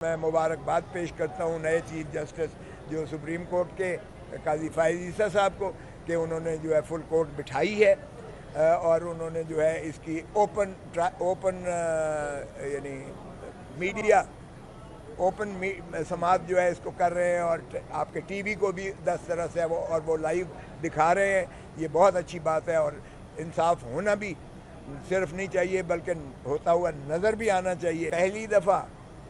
मैं मुबारकबाद पेश करता हूँ नए चीफ जस्टिस जो सुप्रीम कोर्ट के काजी फायज़ ईसा साहब को कि उन्होंने जो है फुल कोर्ट बिठाई है और उन्होंने जो है इसकी ओपन यानी मीडिया समाज जो है इसको कर रहे हैं और आपके टीवी को भी 10 तरह से वो लाइव दिखा रहे हैं। ये बहुत अच्छी बात है और इंसाफ होना भी सिर्फ नहीं चाहिए बल्कि होता हुआ नज़र भी आना चाहिए। पहली दफ़ा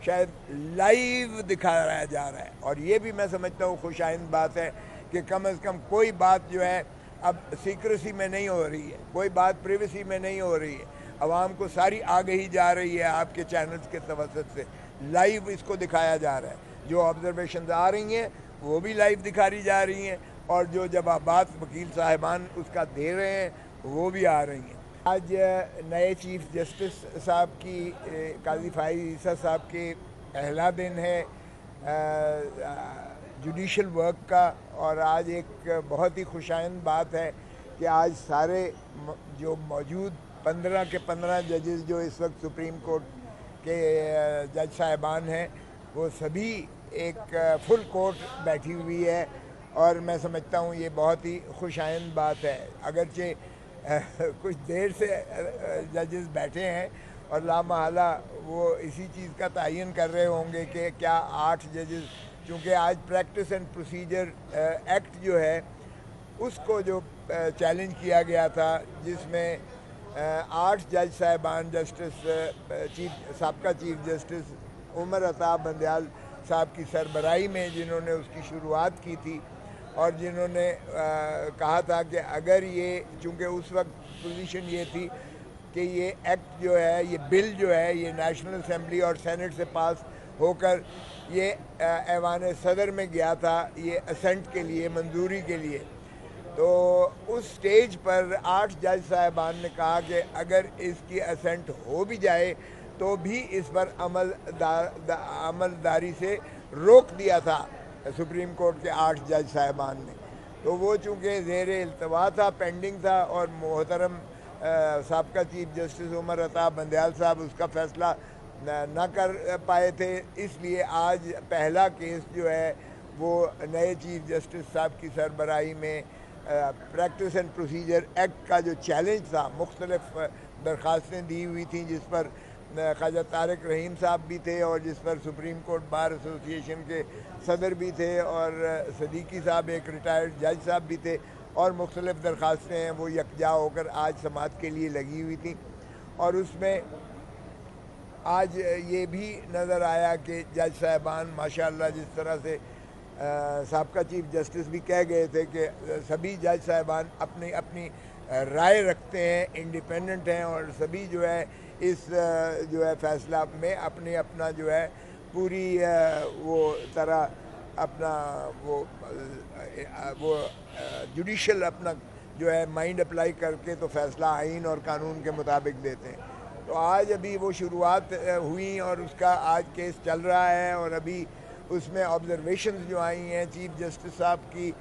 शायद लाइव दिखाया जा रहा है और ये भी मैं समझता हूँ खुशाइंद बात है कि कम से कम कोई बात जो है अब सीक्रेसी में नहीं हो रही है, कोई बात प्रिवेसी में नहीं हो रही है। आवाम को सारी आगही जा रही है आपके चैनल्स के तवसत से, लाइव इसको दिखाया जा रहा है। जो ऑब्जर्वेशन आ रही हैं वो भी लाइव दिखाई जा रही हैं और जो जवाबात वकील साहिबान उसका दे रहे हैं वो भी आ रही हैं। आज नए चीफ जस्टिस साहब की काजी फायज़ ईसा साहब के पहला दिन है जुडिशल वर्क का और आज एक बहुत ही खुशाइंद बात है कि आज सारे जो मौजूद 15 के 15 जजेस जो इस वक्त सुप्रीम कोर्ट के जज साहिबान हैं वो सभी एक फुल कोर्ट बैठी हुई है और मैं समझता हूँ ये बहुत ही खुशाइंद बात है। अगरचे कुछ देर से जजेस बैठे हैं और लामहला वो इसी चीज़ का तयन कर रहे होंगे कि क्या 8 जजेस, चूँकि आज प्रैक्टिस एंड प्रोसीजर एक्ट जो है उसको जो चैलेंज किया गया था जिसमें 8 जज साहिबान जस्टिस साबका चीफ जस्टिस उमर अता बंदयाल साहब की सरबराही में जिन्होंने उसकी शुरुआत की थी और जिन्होंने कहा था कि अगर ये, चूँकि उस वक्त पोजीशन ये थी कि ये एक्ट जो है, ये बिल जो है, ये नेशनल असेंबली और सेनेट से पास होकर ये ऐवान सदर में गया था ये असेंट के लिए, मंजूरी के लिए। तो उस स्टेज पर 8 जज साहिबान ने कहा कि अगर इसकी असेंट हो भी जाए तो भी इस पर अमलदारी से रोक दिया था सुप्रीम कोर्ट के 8 जज साहिबान ने। तो वो चूँकि ज़ेर इल्तवा था, पेंडिंग था और मोहतरम साबका चीफ जस्टिस उमर अता बंदयाल साहब उसका फ़ैसला न कर पाए थे, इसलिए आज पहला केस जो है वो नए चीफ जस्टिस साहब की सरबराही में प्रैक्टिस एंड प्रोसीजर एक्ट का जो चैलेंज था, मुख्तलिफ दरख्वास्तें दी हुई थी जिस पर ख्वाजा तारिक रहीम साहब भी थे और जिस पर सुप्रीम कोर्ट बार एसोसिएशन के सदर भी थे और सदीकी साहब एक रिटायर्ड जज साहब भी थे और मुख्तलिफ दरख्वास्तें हैं वो यकजा होकर आज समात के लिए लगी हुई थी। और उसमें आज ये भी नज़र आया कि जज साहिबान माशाअल्लाह जिस तरह से साबका चीफ जस्टिस भी कह गए थे कि सभी जज साहिबान अपनी अपनी राय रखते हैं, इंडिपेंडेंट हैं और सभी जो है इस जो है फ़ैसला में अपने अपना जो है पूरी वो तरह अपना वो जुडिशल अपना जो है माइंड अप्लाई करके तो फ़ैसला आइन और कानून के मुताबिक देते हैं। तो आज अभी वो शुरुआत हुई और उसका आज केस चल रहा है और अभी उसमें ऑब्जर्वेशंस जो आई हैं चीफ जस्टिस साहब की,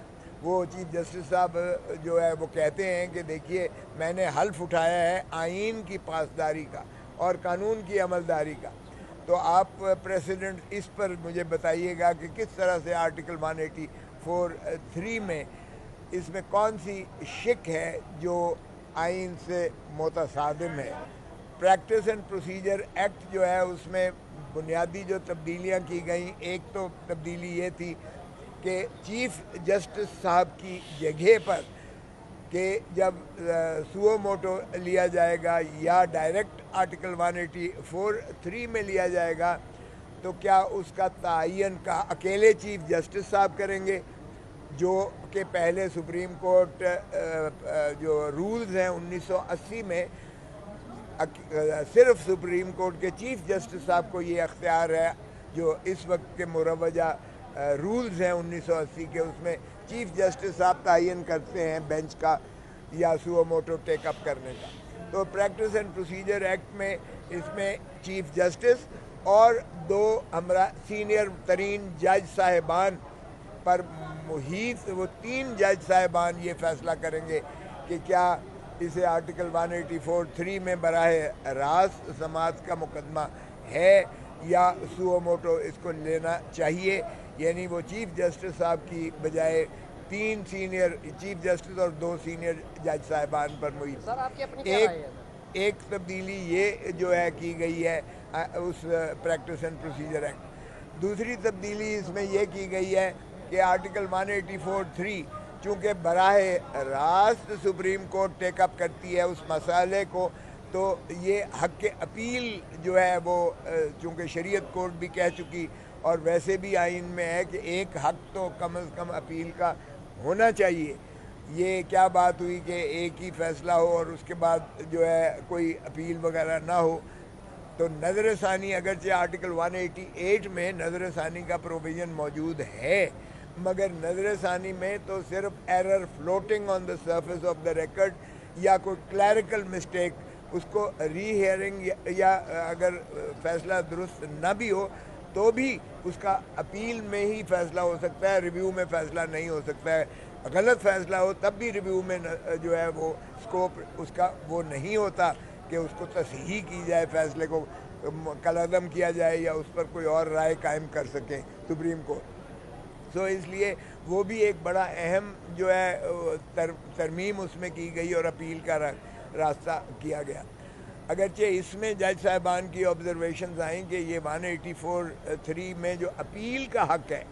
वो चीफ जस्टिस साहब जो है वो कहते हैं कि देखिए मैंने हल्फ उठाया है आइन की पासदारी का और कानून की अमलदारी का। तो आप प्रेसिडेंट इस पर मुझे बताइएगा कि किस तरह से आर्टिकल 184(3) में इसमें कौन सी शिक है जो आइन से मुतसादिम है। प्रैक्टिस एंड प्रोसीजर एक्ट जो है उसमें बुनियादी जो तब्दीलियाँ की गई, एक तो तब्दीली ये थी कि चीफ जस्टिस साहब की जगह पर कि जब सुओ मोटो लिया जाएगा या डायरेक्ट आर्टिकल 184(3) में लिया जाएगा तो क्या उसका तयन का अकेले चीफ जस्टिस साहब करेंगे, जो कि पहले सुप्रीम कोर्ट जो रूल्स हैं 1980 में सिर्फ सुप्रीम कोर्ट के चीफ जस्टिस साहब को ये अख्तियार है। जो इस वक्त के मुरवजा रूल्स हैं 1980 के, उसमें चीफ जस्टिस साहब तयन करते हैं बेंच का या सुओ मोटो टेकअप करने का। तो प्रैक्टिस एंड प्रोसीजर एक्ट में इसमें चीफ जस्टिस और 2 हमरा सीनियर तरीन जज साहिबान पर मुहित वो 3 जज साहिबान ये फ़ैसला करेंगे कि क्या इसे आर्टिकल 184(3) में बराह रास्त समात का मुकदमा है या सुओ मोटो इसको लेना चाहिए, यानी वो चीफ जस्टिस साहब की बजाय 3 सीनियर चीफ जस्टिस और 2 सीनियर जज साहिबान पर मुई। सर आपकी अपनी क्या राय है? एक तब्दीली ये जो है की गई है उस प्रैक्टिस एंड प्रोसीजर एक्ट। दूसरी तब्दीली इसमें यह की गई है कि आर्टिकल 184(3) चूँकि बराह रास्त सुप्रीम कोर्ट टेकअप करती है उस मसाले को, तो ये हक के अपील जो है वो चूँकि शरीयत कोर्ट भी कह चुकी और वैसे भी आइन में है कि एक हक तो कम से कम अपील का होना चाहिए। ये क्या बात हुई कि एक ही फैसला हो और उसके बाद जो है कोई अपील वगैरह ना हो। तो नज़र सानी, अगरचे आर्टिकल 188 में नज़र सानी का प्रोविज़न मौजूद है, मगर नज़र सानी में तो सिर्फ error floating on the surface of the record या कोई क्लैरिकल मिस्टेक, उसको री हियरिंग या अगर फैसला दुरुस्त ना भी हो तो भी उसका अपील में ही फैसला हो सकता है, रिव्यू में फैसला नहीं हो सकता है। गलत फैसला हो तब भी रिव्यू में जो है वो स्कोप उसका वो नहीं होता कि उसको तस्हीह की जाए, फैसले को कलअदम किया जाए या उस पर कोई और राय कायम कर सके सुप्रीम कोर्ट। सो इसलिए वो भी एक बड़ा अहम जो है तरमीम उसमें की गई और अपील का रास्ता किया गया। अगरचे इसमें जज साहिबान की ऑब्जर्वेशंस आई कि ये 184(3) में जो अपील का हक है,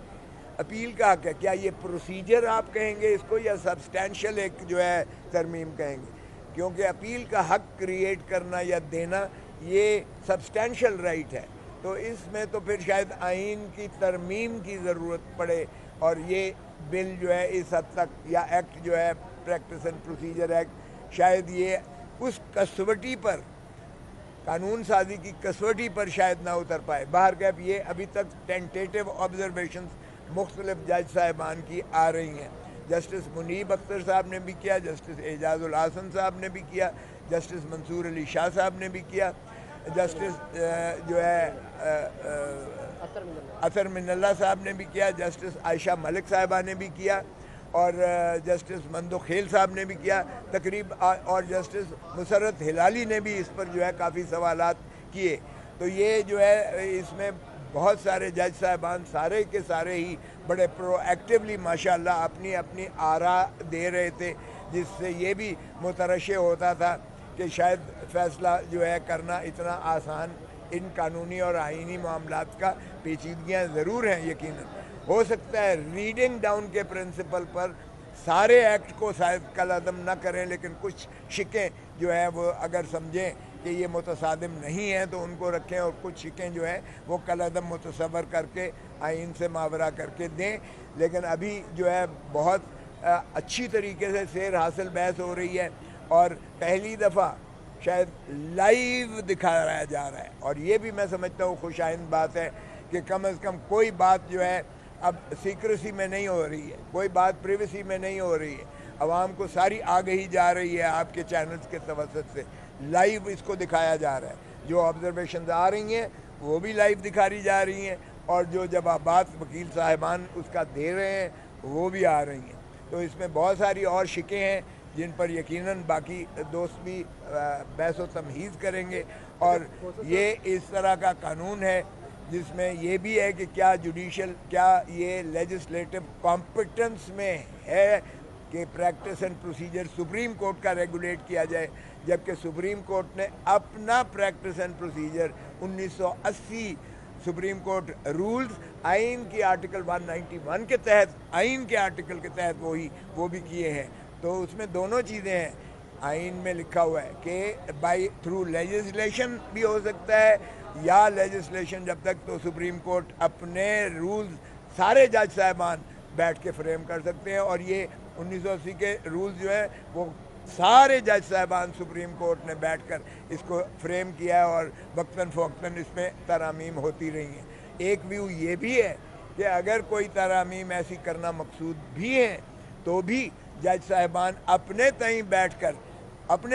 अपील का हक है, क्या ये प्रोसीजर आप कहेंगे इसको या सब्सटेंशियल एक जो है तरमीम कहेंगे? क्योंकि अपील का हक क्रिएट करना या देना ये सब्सटेंशियल राइट है, तो इसमें तो फिर शायद आइन की तरमीम की ज़रूरत पड़े और ये बिल जो है इस हद तक या एक्ट जो है प्रैक्टिस एंड प्रोसीजर एक्ट शायद ये उस कसवटी पर, कानून साजी की कसवटी पर शायद ना उतर पाए। बाहर कैफ ये अभी तक टेंटेटिव ऑब्जर्वेशंस मुख्तलिफ जज साहिबान की आ रही हैं। जस्टिस मुनीब अख्तर साहब ने भी किया, जस्टिस एजाजुल हसन साहब ने भी किया, जस्टिस मंसूर अली शाह साहब ने भी किया, जस्टिस जो है अतर मिनल्ला साहब ने भी किया, जस्टिस आयशा मलिक साहिबा ने भी किया और जस्टिस मंदो खेल साहब ने भी किया तकरीब, और जस्टिस मुसरत हिलाली ने भी इस पर जो है काफ़ी सवालात किए। तो ये जो है इसमें बहुत सारे जज साहिबान सारे के सारे ही बड़े प्रोएक्टिवली माशाल्लाह अपनी अपनी आरा दे रहे थे, जिससे ये भी मुतरशे होता था कि शायद फ़ैसला जो है करना इतना आसान इन कानूनी और आइनी मामलात का पेचीदगियाँ ज़रूर हैं। यकीनन हो सकता है रीडिंग डाउन के प्रिंसिपल पर सारे एक्ट को शायद कलअदम ना करें, लेकिन कुछ शिकें जो है वो अगर समझें कि ये मुतसादिम नहीं है तो उनको रखें और कुछ शिकें जो है वो कलअदम मुतसवर करके आइन से मावरा करके दें। लेकिन अभी जो है बहुत अच्छी तरीके से सैर हासिल बहस हो रही है और पहली दफ़ा शायद लाइव दिखाया जा रहा है, और ये भी मैं समझता हूँ खुशाइंद बात है कि कम से कम कोई बात जो है अब सीक्रेसी में नहीं हो रही है, कोई बात प्रिवेसी में नहीं हो रही है, आवाम को सारी आगही जा रही है आपके चैनल्स के तवसत से, लाइव इसको दिखाया जा रहा है। जो ऑब्जर्वेशन आ रही हैं वो भी लाइव दिखाई जा रही हैं और जो जवाबात वकील साहिबान उसका दे रहे हैं वो भी आ रही हैं। तो इसमें बहुत सारी और शिकें हैं जिन पर यकीनन बाकी दोस्त भी बहस व तमहीज़ करेंगे। और ये इस तरह का कानून है जिसमें ये भी है कि क्या जुडिशल, क्या ये लेजिस्लेटिव कॉम्पिटेंस में है कि practice and procedure supreme court का रेगुलेट किया जाए, जबकि सुप्रीम कोर्ट ने अपना practice and procedure 1980 supreme court rules आइन की आर्टिकल 191 के तहत, आइन के आर्टिकल के तहत वो भी किए हैं। तो उसमें दोनों चीज़ें हैं, आइन में लिखा हुआ है कि बाई थ्रू लेजिस्लेशन भी हो सकता है या लेजिस्लेशन जब तक तो सुप्रीम कोर्ट अपने रूल्स सारे जज साहिबान बैठ के फ्रेम कर सकते हैं। और ये 1980 के रूल्स जो है वो सारे जज साहिबान सुप्रीम कोर्ट ने बैठकर इसको फ्रेम किया है और वक्तन फ़वक्तन इसमें तरामीम होती रही हैं। एक व्यू ये भी है कि अगर कोई तरामीम ऐसी करना मकसूद भी हैं तो भी जज साहिबान अपने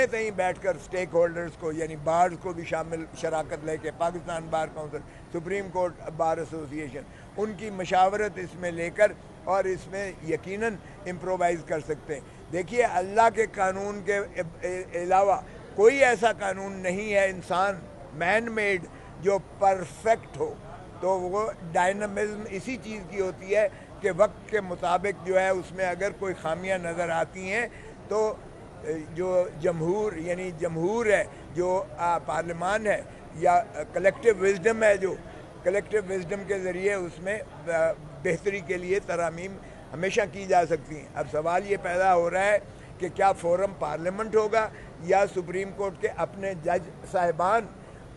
तई बैठकर स्टेक होल्डर्स को यानी बार्स को भी शामिल शराकत लेके, Pakistan bar council, supreme court bar association, उनकी मशावरत इसमें लेकर और इसमें यकीनन इम्प्रोवाइज़ कर सकते हैं। देखिए अल्लाह के कानून के अलावा कोई ऐसा कानून नहीं है इंसान मैन मेड जो परफेक्ट हो। तो वो डायनामिज्म इसी चीज़ की होती है कि वक्त के मुताबिक जो है उसमें अगर कोई खामियां नज़र आती हैं तो जो जमहूर यानी जमहूर है, जो पार्लियामान है, या कलेक्टिव विजडम है, जो कलेक्टिव विजडम के ज़रिए उसमें बेहतरी के लिए तरामीम हमेशा की जा सकती हैं। अब सवाल ये पैदा हो रहा है कि क्या फोरम पार्लियामेंट होगा या सुप्रीम कोर्ट के अपने जज साहिबान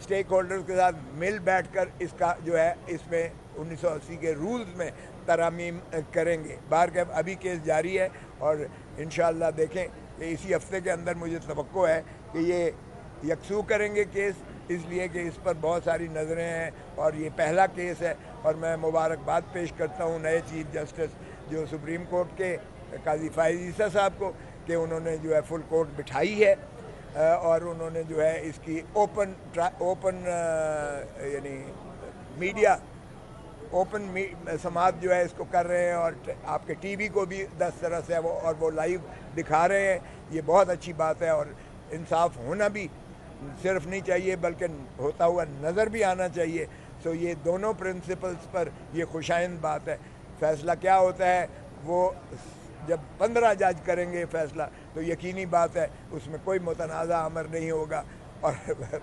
स्टेक होल्डर्स के साथ मिल बैठकर इसका जो है इसमें 1980 के रूल्स में तरामीम करेंगे। बाहर के अभी केस जारी है और इंशाअल्लाह देखें कि इसी हफ्ते के अंदर मुझे तवक्को है कि ये यकसू करेंगे केस, इसलिए कि इस पर बहुत सारी नज़रें हैं और ये पहला केस है। और मैं मुबारकबाद पेश करता हूँ नए चीफ जस्टिस जो सुप्रीम कोर्ट के काजी फाइज ईसा साहब को कि उन्होंने जो है फुल कोर्ट बिठाई है और उन्होंने जो है इसकी ओपन यानी मीडिया ओपन समात जो है इसको कर रहे हैं और आपके टीवी को भी 10 तरह से वो लाइव दिखा रहे हैं। ये बहुत अच्छी बात है और इंसाफ होना भी सिर्फ नहीं चाहिए बल्कि होता हुआ नज़र भी आना चाहिए। सो ये दोनों प्रिंसिपल्स पर ये खुशाइंद बात है। फ़ैसला क्या होता है वो जब 15 जज करेंगे फ़ैसला तो यकीनी बात है उसमें कोई मुतनाज़ा अमर नहीं होगा और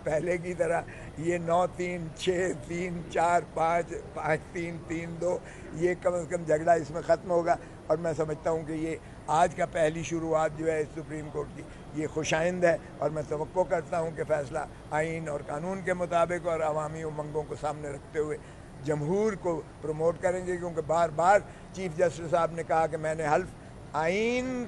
पहले की तरह ये 9-3, 6-3, 4-5, 5-3, 3-2 ये कम से कम झगड़ा इसमें ख़त्म होगा। और मैं समझता हूँ कि ये आज का पहली शुरुआत जो है सुप्रीम कोर्ट की ये खुशाइंद है और मैं तवक्को करता हूँ कि फ़ैसला आइन और कानून के मुताबिक और अवामी उमंगों को सामने रखते हुए जमहूर को प्रमोट करेंगे। क्योंकि बार बार चीफ जस्टिस साहब ने कहा कि मैंने हल्फ आइन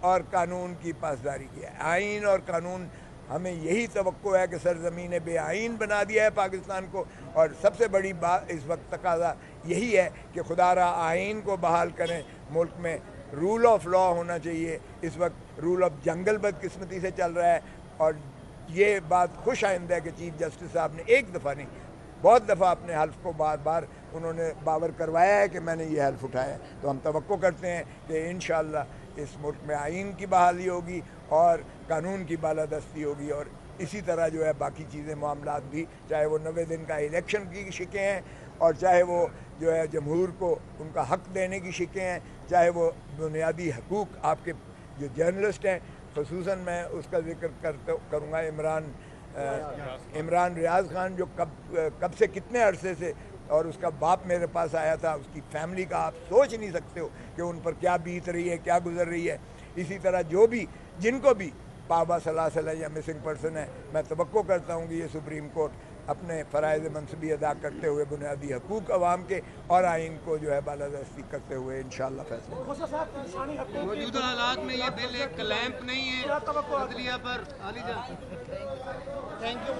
और कानून की पासदारी किया है। आइन और कानून हमें यही तवक्को है कि सरज़मीन बेआइन बना दिया है पाकिस्तान को और सबसे बड़ी बात इस वक्त तकाज़ा यही है कि खुदारा आइन को बहाल करें। मुल्क में रूल ऑफ लॉ होना चाहिए। इस वक्त रूल ऑफ जंगल बदकिस्मती से चल रहा है और ये बात खुश आइंद है कि चीफ जस्टिस साहब ने एक दफ़ा नहीं बहुत दफ़ा अपने हल्फ को बार बार उन्होंने बावर करवाया है कि मैंने ये हल्फ उठाया है। तो हम तवक्को करते हैं कि इंशाअल्लाह इस मुल्क में आइन की बहाली होगी और कानून की बालादस्ती होगी और इसी तरह जो है बाकी चीज़ें मामलात भी, चाहे वो 90 दिन का इलेक्शन की शिकें हैं और चाहे वो जो है जमहूर को उनका हक़ देने की शिकें हैं, चाहे वो बुनियादी हकूक़ आपके जो जर्नलिस्ट हैं, ख़ुसूसन मैं उसका जिक्र करूँगा इमरान रियाज़ ख़ान जो कब से कितने अरसे से और उसका बाप मेरे पास आया था, उसकी फैमिली का आप सोच नहीं सकते हो कि उन पर क्या बीत रही है, क्या गुजर रही है। इसी तरह जो भी जिनको भी पाबा सलासल है या मिसिंग पर्सन है, मैं तवक्को करता हूँ कि ये सुप्रीम कोर्ट अपने फ़राइज़ मनसबी अदा करते हुए बुनियादी हकूक़ अवाम के और आइन को जो है बालादस्ती करते हुए इंशाअल्लाह फैसला। मौजूदा हालात में ये बिल एक क्लैंप नहीं है अदलिया पर। Thank you.